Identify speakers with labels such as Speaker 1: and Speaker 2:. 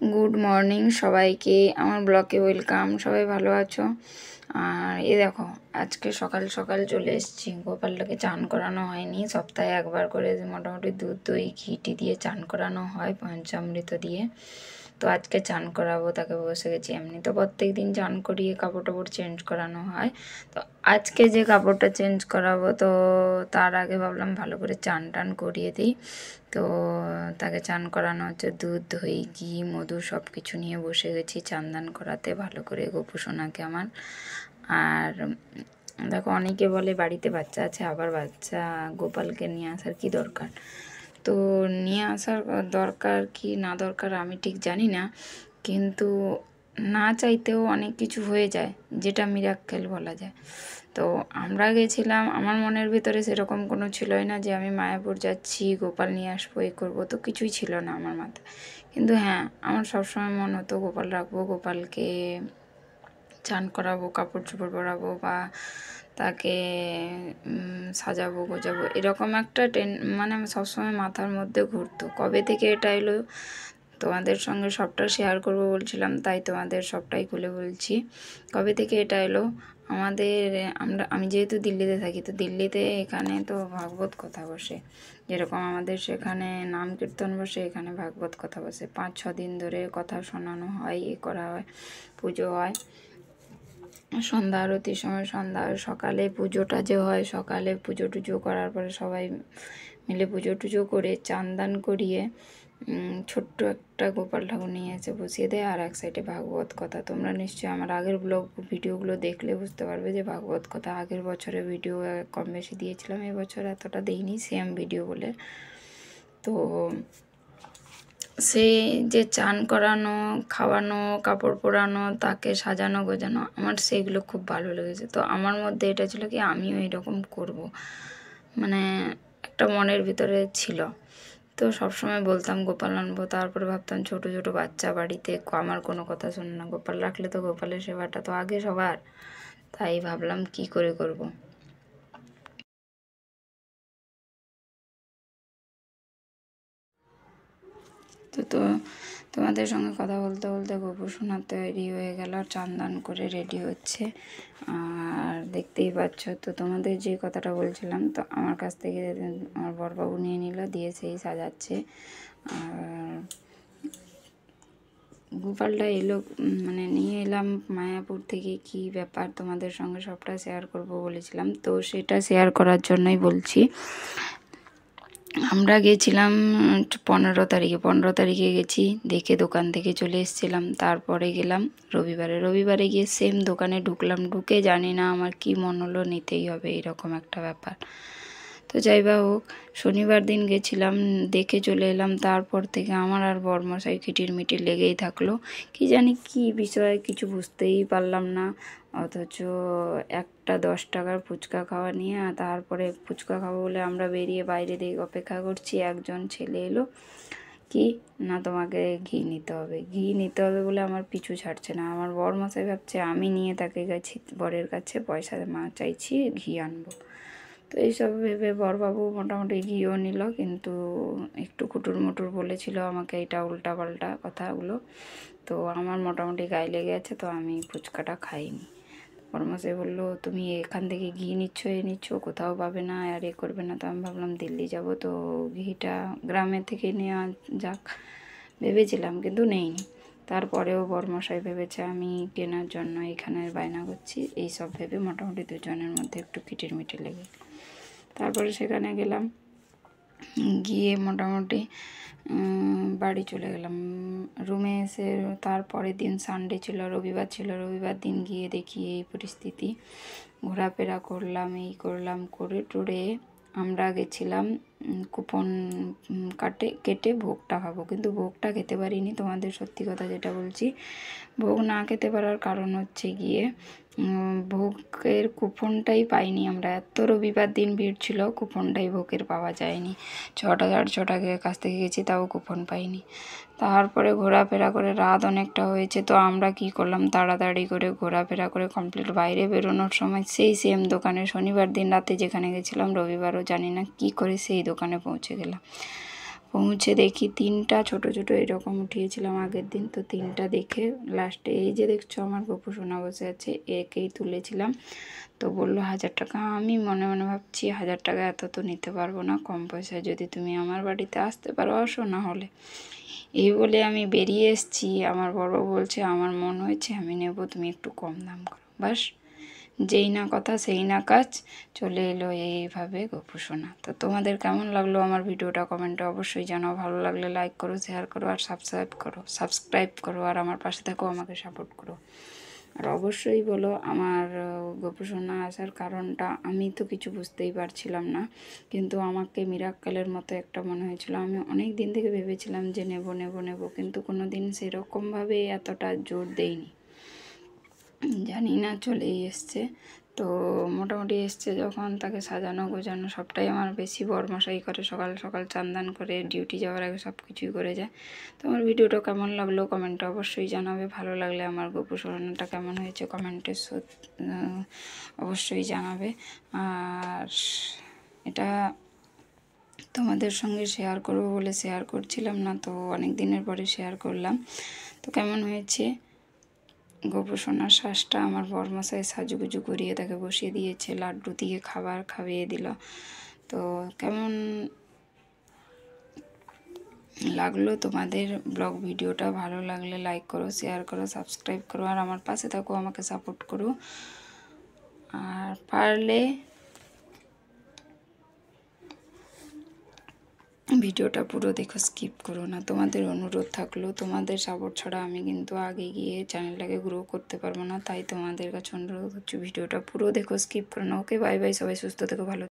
Speaker 1: Good morning সবাইকে, আমার ব্লগে ওয়েলকাম। সবাই ভালো আছো? আর এই দেখো, আজকে সকাল সকাল চলে এসেছি। গোপালটাকে চান করানো হয়নি, সপ্তাহে একবার করে মোটামুটি দুধ দই ঘিটি দিয়ে চান করানো হয় পঞ্চামৃত দিয়ে। তো আজকে চান করাবো, তাকে বসে গেছি। এমনি তো প্রত্যেক দিন চান করিয়ে কাপড় টাপড় চেঞ্জ করানো হয়, তো আজকে যে কাপড়টা চেঞ্জ করাবো তো তার আগে ভাবলাম ভালো করে চান টান করিয়ে দিই। তো তাকে চান করানো হচ্ছে, দুধ দই ঘি মধু সব কিছু নিয়ে বসে গেছি চান করাতে ভালো করে গোপু সোনাকে আমার। আর দেখো, অনেকে বলে বাড়িতে বাচ্চা আছে, আবার বাচ্চা গোপালকে নিয়ে আসার কি দরকার। তো নিয়ে আসার দরকার কি না দরকার আমি ঠিক জানি না, কিন্তু না চাইতেও অনেক কিছু হয়ে যায়, যেটা মিরাক্কেল বলা যায়। তো আমরা গেছিলাম, আমার মনের ভিতরে সেরকম কোনো ছিলই না যে আমি মায়াপুর যাচ্ছি গোপাল নিয়ে আসবো, এই করবো, তো কিছুই ছিল না আমার মাথায়। কিন্তু হ্যাঁ, আমার সবসময় মন হতো গোপাল রাখবো, গোপালকে চান করাবো, কাপড় চোপড় পরাবো, বা তাকে সাজাবো গোজাবো, এরকম একটা মানে সবসময় মাথার মধ্যে ঘুরতো। কবে থেকে এটা এলো তোমাদের সঙ্গে সবটা শেয়ার করব বলছিলাম, তাই তোমাদের সবটাই খুলে বলছি। কবে থেকে এটা এলো আমাদের, আমি যেহেতু দিল্লিতে থাকি, তো দিল্লিতে এখানে তো ভাগবত কথা বসে, যেরকম আমাদের সেখানে নাম কীর্তন বসে, এখানে ভাগবত কথা বসে। 5-6 দিন ধরে কথা শোনানো হয়, এ করা হয়, পুজো হয়। সন্ধ্যা আরতির সময় সকালে পুজোটা যে হয়, সকালে পুজো টুজো করার পরে সবাই মিলে পুজো টুজো করে চান করিয়ে ছোট্ট একটা গোপাল ঠাকুর নিয়ে এসে বসিয়ে দেয়, আর এক সাইডে ভাগবত কথা। তোমরা নিশ্চয়ই আমার আগের ভিডিওগুলো দেখলে বুঝতে পারবে যে ভাগবত কথা আগের বছরের ভিডিও কম বেশি দিয়েছিলাম, এবছর এতটা দেইনি, সেম ভিডিও বলে। তো সে যে চান করানো, খাওয়ানো, কাপড় পরানো, তাকে সাজানো গোজানো, আমার সেগুলো খুব ভালো লেগেছে। তো আমার মধ্যে এটা ছিল কি আমিও এরকম করব, মানে একটা মনের ভিতরে ছিল। তো সবসময় বলতাম গোপাল আনবো, তারপরে ভাবতাম ছোটো ছোটো বাচ্চা বাড়িতে, আমার কোনো কথা শোনে না, গোপাল রাখলে তো গোপালের সেবাটা তো আগে সবার, তাই ভাবলাম কি করে করব। তো তোমাদের সঙ্গে কথা বলতে বলতে গোপু সোনা তৈরি হয়ে গেল, চান করে রেডি হচ্ছে। আর দেখতেই পাচ্ছ, তো তোমাদের যে কথাটা বলছিলাম, তো আমার কাছ থেকে আমার বড়বাবু নিয়ে নিল, দিয়ে সেই সাজাচ্ছে। আর গোপালটা এলো, মানে নিয়ে এলাম মায়াপুর থেকে, কি ব্যাপার তোমাদের সঙ্গে সবটা শেয়ার করব বলেছিলাম, তো সেটা শেয়ার করার জন্যই বলছি। আমরা গেছিলাম 15 তারিখে গেছি, দেখে দোকান থেকে চলে এসেছিলাম। তারপরে গেলাম রবিবারে গিয়ে সেম দোকানে ঢুকলাম, ঢুকে জানি না আমার কি মন হলো, নিতেই হবে এরকম একটা ব্যাপার। তো যাই বা হোক, শনিবার দিন গেছিলাম, দেখে চলে এলাম। তারপর থেকে আমার আর বরমশাই কিটিরমিটির লেগেই থাকলো, কি জানি কি বিষয়ে কিছু বুঝতেই পারলাম না। অথচ একটা 10 টাকার ফুচকা খাওয়া নিয়ে, তারপরে ফুচকা খাবো বলে আমরা বেরিয়ে বাইরে দিয়ে অপেক্ষা করছি, একজন ছেলে এলো, কি না তোমাকে ঘি নিতে হবে, ঘি নিতে হবে বলে আমার পিছু ছাড়ছে না। আমার বরমশাই ভাবছে আমি নিয়ে তাকে গেছি বরের কাছে পয়সা চাইছি, ঘি আনবো। তো এইসব ভেবে বরবাবু মোটামুটি ঘিও নিল, কিন্তু একটু কুটুর মুটুর বলেছিল আমাকে, এটা উল্টাপাল্টা কথাগুলো। তো আমার মোটামুটি গায়ে লেগে আছে, তো আমি ফুচকাটা খাইনি। বড়মশাই বললো তুমি এখান থেকে ঘি নিচ্ছ, কোথাও পাবে না, আর এ করবে না। তো আমি ভাবলাম দিল্লি যাব, তো ঘিটা গ্রামের থেকে নেওয়া যাক ভেবেছিলাম, কিন্তু নেইনি। তারপরেও বড়মশাই ভেবেছে আমি কেনার জন্য এখানের বায়না করছি, এই সব ভেবে মোটামুটি দুজনের মধ্যে একটু কিটিরমিটির লেগে। তারপরে সেখানে গেলাম, গিয়ে মোটামুটি বাড়ি চলে গেলাম। রুমে এসে তারপরের দিন সানডে ছিল, রবিবার দিন গিয়ে দেখি এই পরিস্থিতি। ঘোরাফেরা করলাম, এই করলাম, করে টুরে আমরা গেছিলাম কুপন কেটে ভোগটা খাবো, কিন্তু ভোগটা খেতে পারিনি। তোমাদের সত্যি কথা যেটা বলছি, ভোগ না খেতে পারার কারণ হচ্ছে গিয়ে ভোগের কুপনটাই পাইনি আমরা। এত রবিবার দিন ভিড় ছিল, কুপনটাই ভোগের পাওয়া যায়নি। 6টা 6:30 কাছ থেকে গেছি, তাও কুপন পাইনি। তারপরে ঘোরাফেরা করে রাত অনেকটা হয়েছে, তো আমরা কি করলাম, তাড়াতাড়ি করে ঘোরাফেরা করে কমপ্লিট বাইরে বেরোনোর সময় সেই সেম দোকানে, শনিবার দিন রাতে যেখানে গেছিলাম রবিবারও জানি না কি করে সেই দোকানে পৌঁছে গেলাম। পৌঁছে দেখি 3টা ছোট ছোট এরকম উঠিয়েছিলাম আগের দিন। তো 3টা দেখে লাস্টে এই যে দেখছো আমার গপু সোনা বসে আছে, একেই তুলেছিলাম। তো বললো 1000 টাকা। আমি মনে মনে ভাবছি 1000 টাকা এত তো নিতে পারবো না, কম পয়সায় যদি তুমি আমার বাড়িতে আসতে পারো আসো, না হলে। এই বলে আমি বেরিয়ে এসেছি। আমার বড় বলছে আমার মন হয়েছে আমি নেব, তুমি একটু কম দাম করো। বাস, যেই না কথা সেই না কাজ, চলে এলো এইভাবে গপু সোনা। তো তোমাদের কেমন লাগলো আমার ভিডিওটা কমেন্টে অবশ্যই জানাও। ভালো লাগলে লাইক করো, শেয়ার করো আর সাবস্ক্রাইব করো আর আমার পাশে থাকো, আমাকে সাপোর্ট করো। আর অবশ্যই বলো আমার গপু সোনা আসার কারণটা। আমি তো কিছু বুঝতেই পারছিলাম না, কিন্তু আমাকে মিরাক্কেলের মতো একটা মনে হয়েছিল। আমি অনেক দিন থেকে ভেবেছিলাম যে নেব নেব নেব, কিন্তু কোনো দিন সেরকমভাবে এতটা জোর দেইনি। জানি না চলেই এসছে। তো মোটামুটি এসছে যখন, তাকে সাজানো গোছানো সবটাই আমার বেশি বরমশাই করে। সকাল সকাল চান করে ডিউটি যাওয়ার আগে সব কিছুই করে যায়। তো আমার ভিডিওটা কেমন লাগলো কমেন্টে অবশ্যই জানাবে। ভালো লাগলে আমার গপু সোনাটা কেমন হয়েছে কমেন্টে অবশ্যই জানাবে। আর এটা তোমাদের সঙ্গে শেয়ার করবো বলে শেয়ার করছিলাম না, তো অনেক দিনের পরে শেয়ার করলাম। তো কেমন হয়েছে গপু সোনার শ্বাসটা আমার বরমশাই সাজুগুজু করিয়ে তাকে বসিয়ে দিয়েছে, লাড্ডু দিয়ে খাবার খাইয়ে দিল। তো কেমন লাগলো তোমাদের ব্লগ ভিডিওটা? ভালো লাগলে লাইক করো, শেয়ার করো, সাবস্ক্রাইব করো আর আমার পাশে থাকো, আমাকে সাপোর্ট করো। আর পারলে ভিডিওটা পুরো দেখো, স্কিপ করো না। তোমাদের অনুরোধ থাকলো, তোমাদের সাপোর্ট ছাড়া আমি কিন্তু আগে গিয়ে চ্যানেলটাকে গ্রো করতে পারবো না। তাই তোমাদের কাছে অনুরোধ হচ্ছে ভিডিওটা পুরো দেখো, স্কিপ করো না। ওকে, বাই বাই, সবাই সুস্থ থেকো, ভালো।